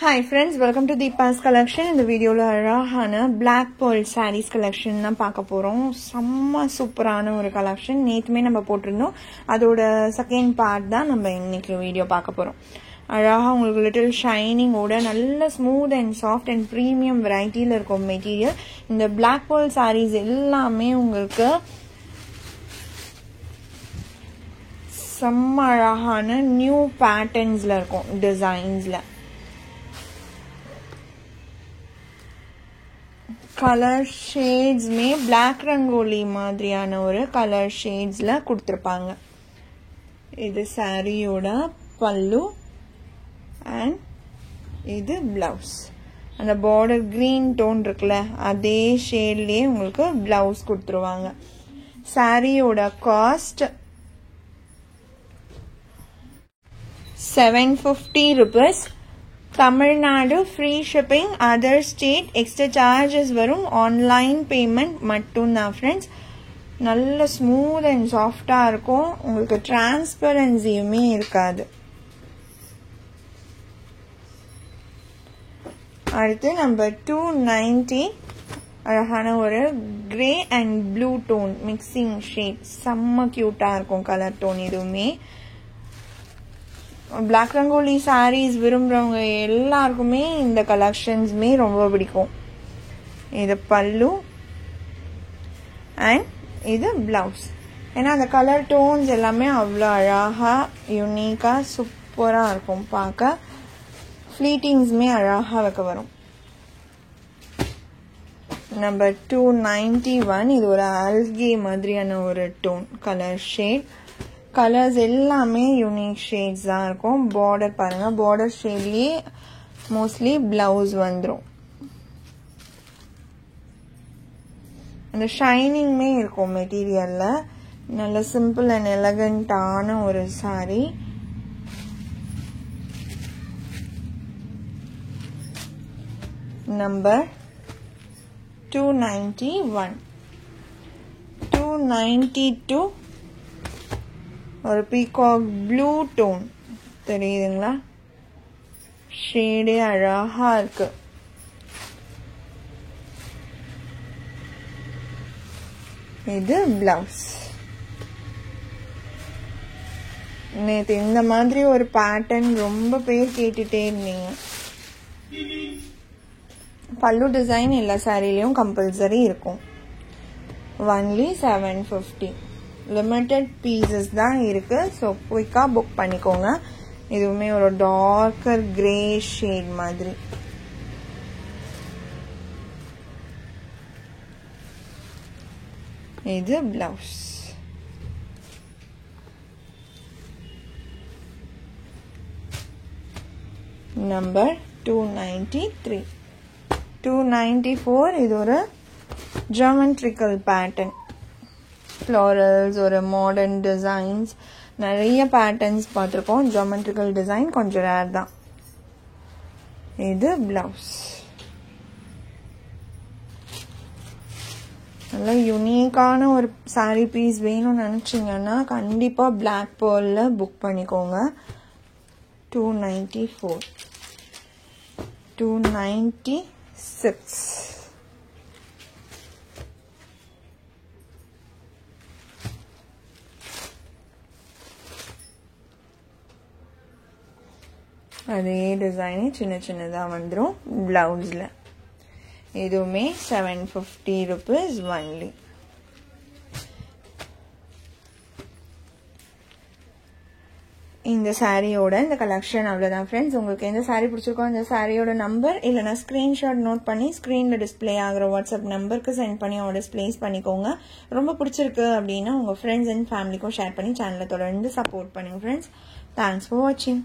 Hi friends, welcome to Deepa's collection. In the video la அழகான black pearl sarees collection தான் பார்க்க போறோம். செம்ம சூப்பரான ஒரு collection. நேத்துமே நம்ம போட்டுருந்தோம். அதோட செகண்ட் பார்ட் தான் நம்ம இன்னைக்கு வீடியோ பார்க்க போறோம். அழகா உங்களுக்கு லிட்டில் ஷைனிங் ஓட நல்ல smooth and soft and premium வெரைட்டில இருக்கும் மெட்டீரியல். இந்த black pearl sarees எல்லாமே உங்களுக்கு செம்ம அழகான நியூ பேட்டர்ன்ஸ்ல இருக்கும் டிசைன்ஸ்ல. कलर शेड्स में ब्लैक रंगोली மாதிரியான ஒரு கலர் ஷேட்ஸ்ல கொடுத்திருப்பாங்க. இது சாரியோட பல்லு and இது blouse. அந்த border green tone இருக்குல அதே ஷேட்லயே உங்களுக்கு blouse கொடுத்துருவாங்க. சாரியோட cost 750 rupees. Tamil Nadu free shipping, other state extra charges varum, online payment mattum na friends. நல்ல smooth and soft ஆ இருக்கும். உங்களுக்கு transparency-யுமே இருக்காது. அடுத்து number 290 அழகான ஒரு grey and blue tone mixing shade. செம்ம கியூட்டா இருக்கும் கலர் டோன் இதுவுமே. Black Rangoli sarees விரும்புறவங்க எல்லாருக்குமே இந்த கலெக்ஷன்ஸ்மே ரொம்ப பிடிக்கும். இது பல்லு and இது blouse. ஏன்னா அந்த கலர் டோன்ஸ் எல்லாமே அவ்வளோ அழகா யூனிக்கா சூப்பரா இருக்கும் பார்க்க. ஃப்ளீட்டிங்ஸ்மே அழகா வைக்க வரும். நம்பர் 291 இது ஒரு ஆல்கே மாதிரியான ஒரு டோன் கலர் ஷேட். கலர்ஸ் எல்லாமே யூனிக் ஷேட்ஸ் தான் இருக்கும். பார்டர் பாருங்க, பார்டர் ஷேட்லயே மோஸ்ட்லி பிளவுஸ் வந்துடும். அந்த ஷைனிங்மே இருக்கும் மெட்டீரியல்ல. நல்ல சிம்பிள் அண்ட் எலகண்டான ஒரு சாரி. நம்பர் 291 292 ஒரு பீகாக் ப்ளூ டோன் தெரியுதுங்களா? ஷேடே அழகா இருக்கு. இது பிளவுஸ். நேத்து இந்த மாதிரி ஒரு பேட்டர்ன் ரொம்ப பேர் கேட்டுட்டே இருந்தீங்க. பல்லு டிசைன் எல்லா சாரிலையும் கம்பல்சரி இருக்கும். ஒன்லி 750. லிமிட்டட் பீசஸ் தான் இருக்கு. ஸோ குயிக்கா புக் பண்ணிக்கோங்க. இதுவுமே ஒரு டார்க்கர் கிரே ஷேட் மாதிரி. இது பிளவுஸ். நம்பர் 293 294 இது ஒரு ஜியோமெட்ரிக்கல் பேட்டர்ன். ஃப்ளோரல்ஸ் ஒரு மாடர்ன் டிசைன்ஸ் நிறைய பேட்டர்ன்ஸ் பார்த்துருக்கோம். ஜியோமெட்ரிக்கல் டிசைன் கொஞ்சம் ரேர் தான். இது பிளவுஸ். நல்ல யூனிக்கான ஒரு சாரி பீஸ் வேணும்னு நினைச்சீங்கன்னா கண்டிப்பா பிளாக் பேர்ல்ல புக் பண்ணிக்கோங்க. 294 296 அதே டிசைன் சின்ன சின்னதா வந்துடும் பிளவுஸ்ல. இதுவுமே 750 rupees only. இந்த சாரியோட இந்த கலெக்ஷன் அவ்வளவுதான் ஃப்ரெண்ட்ஸ். உங்களுக்கு எந்த சாரி பிடிச்சிருக்கோ அந்த சாரியோட நம்பர் இல்லைன்னா ஸ்கிரீன்ஷாட் நோட் பண்ணி ஸ்கிரீன்ல டிஸ்பிளே ஆகிற வாட்ஸ்அப் நம்பருக்கு சென்ட் பண்ணி ஆர்டர்ஸ் பிளேஸ் பண்ணிக்கோங்க. ரொம்ப பிடிச்சிருக்கு அப்படின்னா உங்க ஃப்ரெண்ட்ஸ் அண்ட் ஃபேமிலிக்கும் ஷேர் பண்ணி சேனலை தொடர்ந்து சப்போர்ட் பண்ணுங்க ஃப்ரெண்ட்ஸ். தேங்க்ஸ் ஃபார் வாட்சிங்.